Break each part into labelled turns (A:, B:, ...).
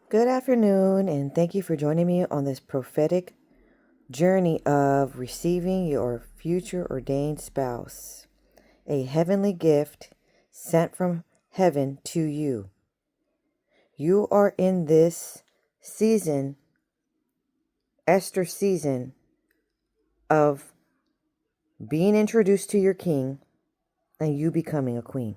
A: Good afternoon, and thank you for joining me on this prophetic journey of receiving your future ordained spouse, a heavenly gift sent from heaven to you. You are in this season, Esther season, of being introduced to your king and you becoming a queen.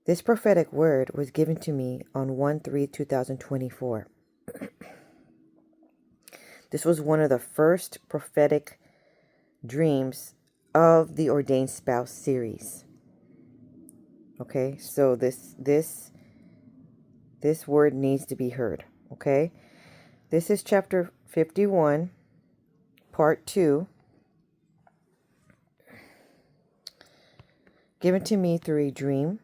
A: This prophetic word was given to me on 1/3/2024. This was one of the first prophetic dreams of the Ordained Spouse series. Okay, so this word needs to be heard. Okay, this is chapter 51, part 2, given to me through a dream.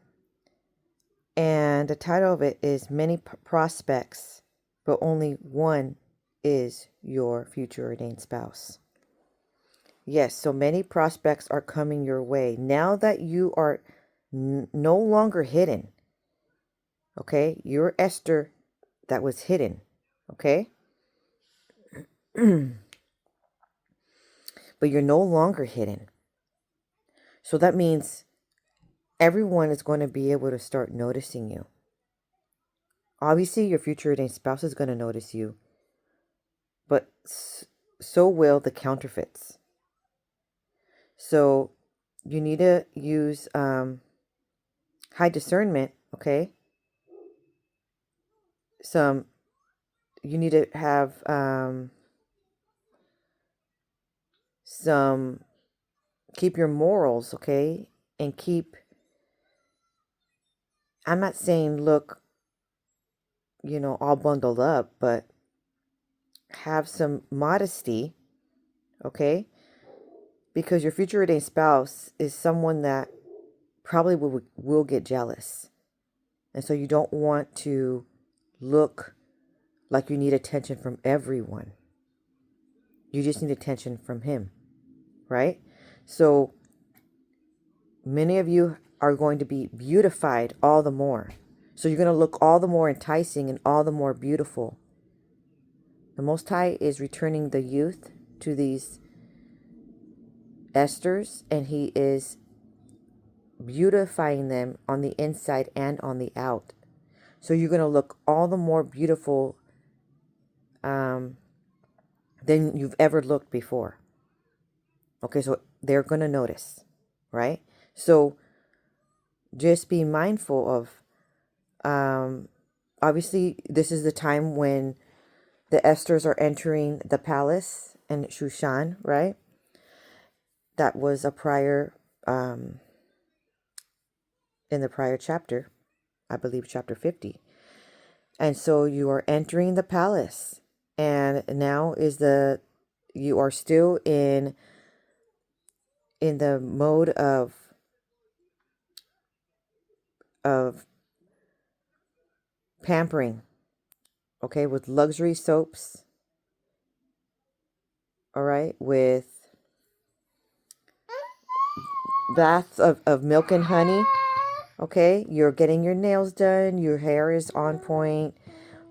A: And the title of it is Many Prospects, but only one is your future ordained spouse. Yes, so many prospects are coming your way now that you are no longer hidden. Okay, you're Esther that was hidden. Okay, but you're no longer hidden. So that means everyone is going to be able to start noticing you. Obviously, your future ordained spouse is going to notice you, but so will the counterfeits. So you need to use high discernment. Okay, you need to have keep your morals, okay, and I'm not saying look, all bundled up, but have some modesty, okay, because your future ordained spouse is someone that probably will get jealous, and so you don't want to look like you need attention from everyone. You just need attention from him, right? So many of you are going to be beautified all the more. So you're going to look all the more enticing and all the more beautiful. The Most High is returning the youth to these Esthers, and he is beautifying them on the inside and on the out. So you're going to look all the more beautiful than you've ever looked before. Okay, so they're going to notice, right? So just be mindful of, obviously, this is the time when the Esthers are entering the palace in Shushan, right? That was a prior, in the prior chapter, I believe chapter 50. And so you are entering the palace, and now you are still in the mode of pampering, okay, with luxury soaps, all right, with baths of milk and honey, okay. You're getting your nails done, your hair is on point,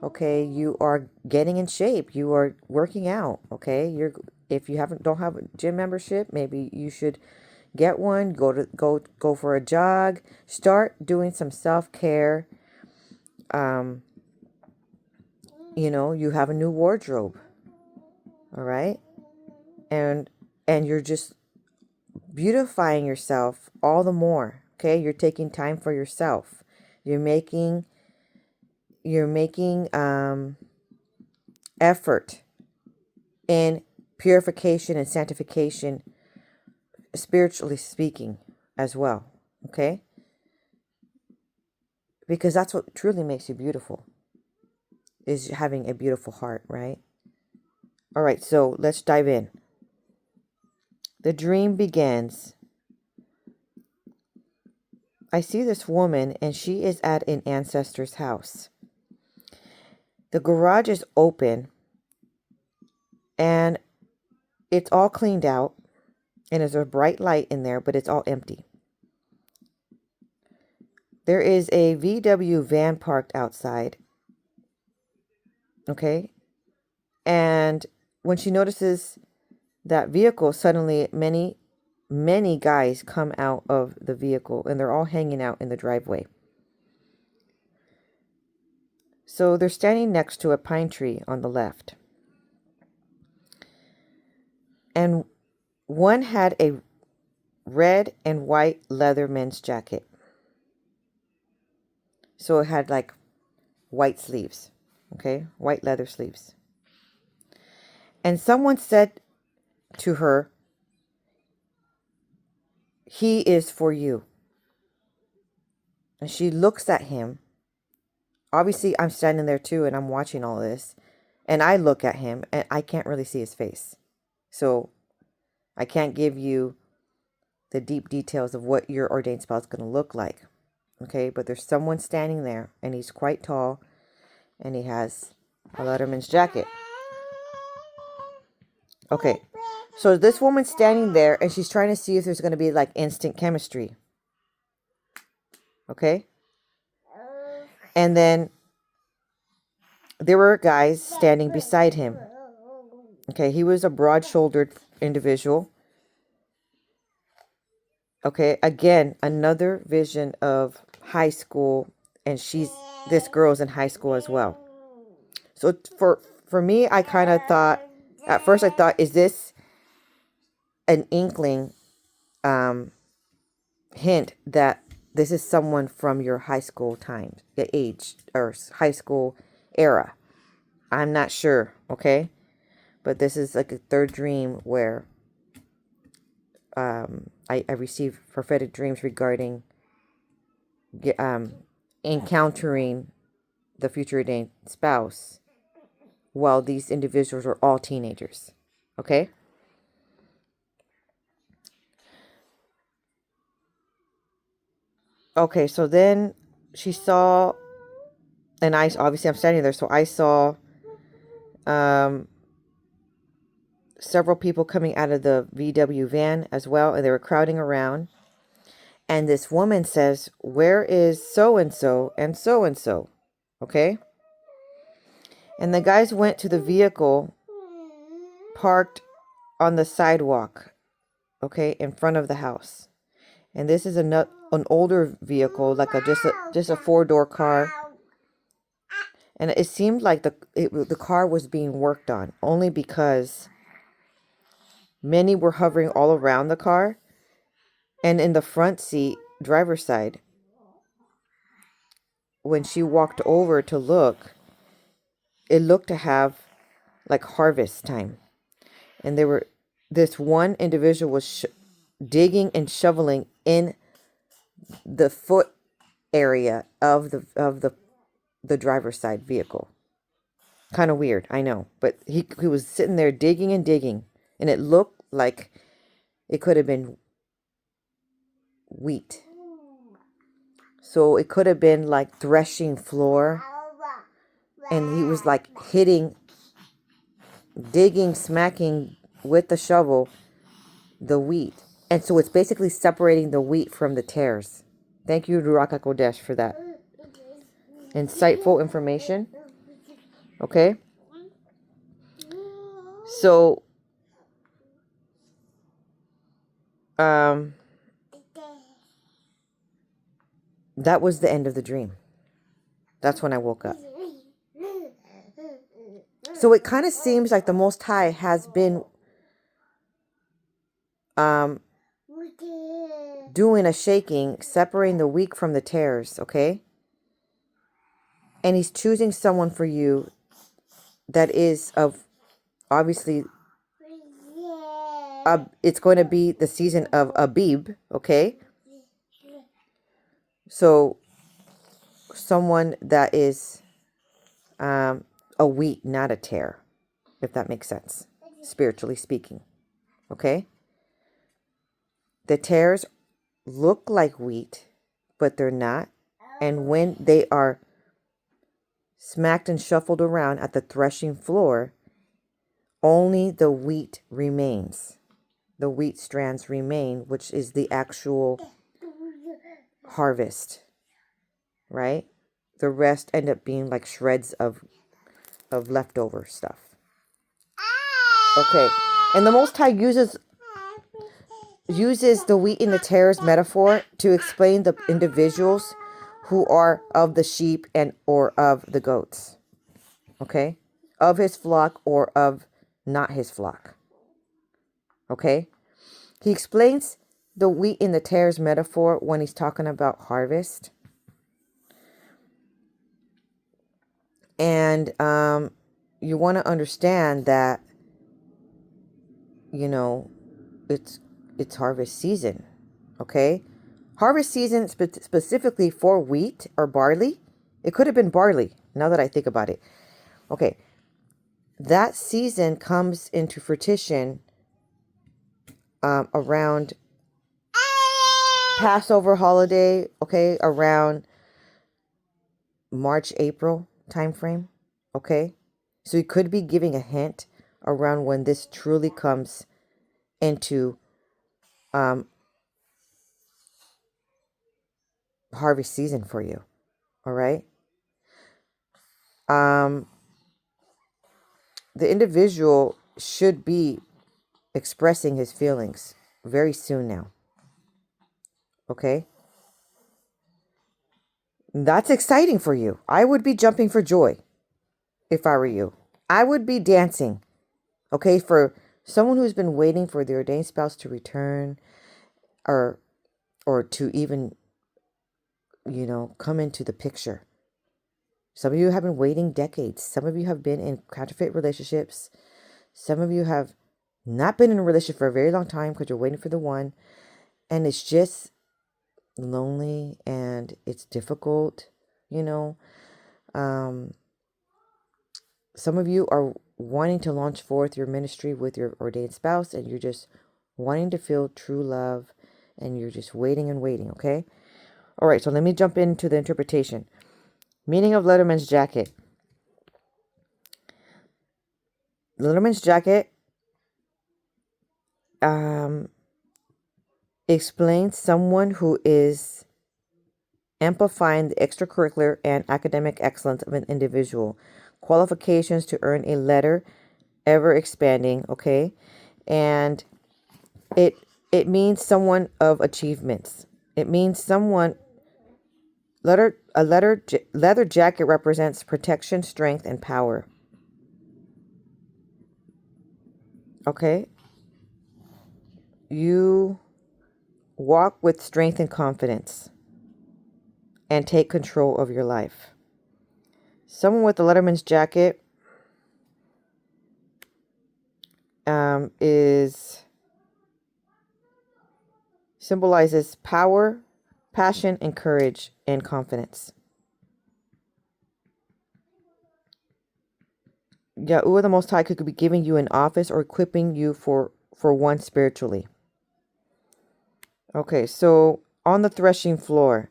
A: okay. You are getting in shape, you are working out, okay. If you don't have a gym membership, maybe you should get one. Go for a jog. Start doing some self-care. You have a new wardrobe, all right, and you're just beautifying yourself all the more, okay. You're taking time for yourself. You're making effort in purification and sanctification, spiritually speaking, as well, okay, because that's what truly makes you beautiful, is having a beautiful heart, right? All right, so let's dive in. The dream begins. I see this woman, and she is at an ancestor's house. The garage is open, and it's all cleaned out, and there's a bright light in there, but it's all empty. There is a VW van parked outside. Okay. And when she notices that vehicle, suddenly many guys come out of the vehicle and they're all hanging out in the driveway. So they're standing next to a pine tree on the left. And one had a red and white lettermen's jacket. So it had like white sleeves, okay? White leather sleeves. And someone said to her, "He is for you." And she looks at him. Obviously, I'm standing there too, and I'm watching all this. And I look at him, and I can't really see his face. So I can't give you the deep details of what your ordained spouse is going to look like. Okay, but there's someone standing there, and he's quite tall, and he has a letterman's jacket. Okay, so this woman's standing there, and she's trying to see if there's going to be like instant chemistry. Okay, and then there were guys standing beside him. Okay, he was a broad-shouldered individual. Okay, again, another vision of high school, and this girl's in high school as well. So for me, I kind of thought, at first I thought, is this an inkling, hint that this is someone from your high school time, the age, or high school era? I'm not sure, okay? But this is like a third dream where I received prophetic dreams regarding encountering the future ordained spouse while these individuals are all teenagers. Okay? Okay, so then she saw, and obviously I'm standing there, so I saw several people coming out of the VW van as well, and they were crowding around. And this woman says, "Where is so-and-so and so-and-so?" Okay? And the guys went to the vehicle parked on the sidewalk, okay, in front of the house. And this is an older vehicle, like just a four-door car. And it seemed like the car was being worked on, only because many were hovering all around the car. And in the front seat, driver's side, when she walked over to look, it looked to have like harvest time. And this one individual was digging and shoveling in the foot area of the driver's side vehicle. Kind of weird, I know, but he was sitting there digging and digging, and it looked like it could have been wheat. So it could have been like threshing floor, and he was like digging, smacking with the shovel the wheat. And so it's basically separating the wheat from the tares. Thank you, Ruach HaKodesh, for that insightful information. Okay? So, that was the end of the dream. That's when I woke up. So it kind of seems like the Most High has been doing a shaking, separating the weak from the tares, okay? And he's choosing someone for you that is of, obviously, it's going to be the season of Abib, okay? So someone that is a wheat, not a tare, if that makes sense, spiritually speaking, okay? The tares look like wheat, but they're not. And when they are smacked and shuffled around at the threshing floor, only the wheat remains. The wheat strands remain, which is the actual harvest. right? The rest end up being like shreds of leftover stuff. Okay. And the Most High uses the wheat and the tares metaphor to explain the individuals who are of the sheep and or of the goats. Okay? Of his flock or of not his flock. Okay? He explains the wheat and the tares metaphor when he's talking about harvest. And you want to understand that, you know, it's harvest season. Okay? Harvest season specifically for wheat or barley. It could have been barley, now that I think about it. Okay. That season comes into fruition around Passover holiday, okay, around March, April time frame, okay? So you could be giving a hint around when this truly comes into harvest season for you, all right? The individual should be expressing his feelings very soon now, okay? That's exciting for you. I would be jumping for joy if I were you. I would be dancing, okay? For someone who's been waiting for the ordained spouse to return or to even, you know, come into the picture. Some of you have been waiting decades. Some of you have been in counterfeit relationships. Some of you have not been in a relationship for a very long time because you're waiting for the one. And it's just lonely and it's difficult, you know. Some of you are wanting to launch forth your ministry with your ordained spouse and you're just wanting to feel true love and you're just waiting and waiting, okay? All right, so let me jump into the interpretation. Meaning of letterman's jacket. Letterman's jacket explains someone who is amplifying the extracurricular and academic excellence of an individual. Qualifications to earn a letter, ever expanding, okay? And it means someone of achievements. It means someone leather jacket represents protection, strength, and power. Okay? You walk with strength and confidence and take control of your life. Someone with the letterman's jacket symbolizes power, passion, and courage and confidence. Yahuwah the Most High could be giving you an office or equipping you for one spiritually. Okay, so on the threshing floor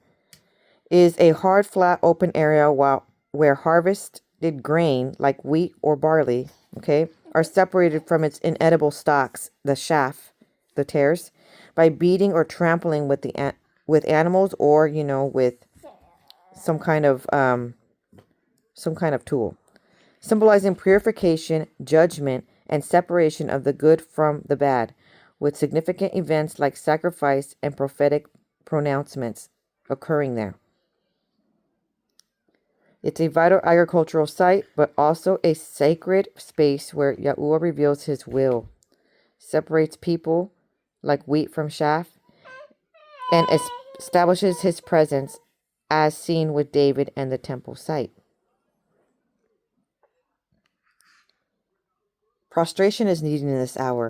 A: is a hard, flat, open area where harvested grain like wheat or barley, okay, are separated from its inedible stalks, the chaff, the tares, by beating or trampling with animals or, you know, with some kind of tool, symbolizing purification, judgment, and separation of the good from the bad, with significant events like sacrifice and prophetic pronouncements occurring there. It's a vital agricultural site, but also a sacred space where Yahuwah reveals his will, separates people like wheat from chaff, and establishes his presence as seen with David and the temple site. Prostration is needed in this hour.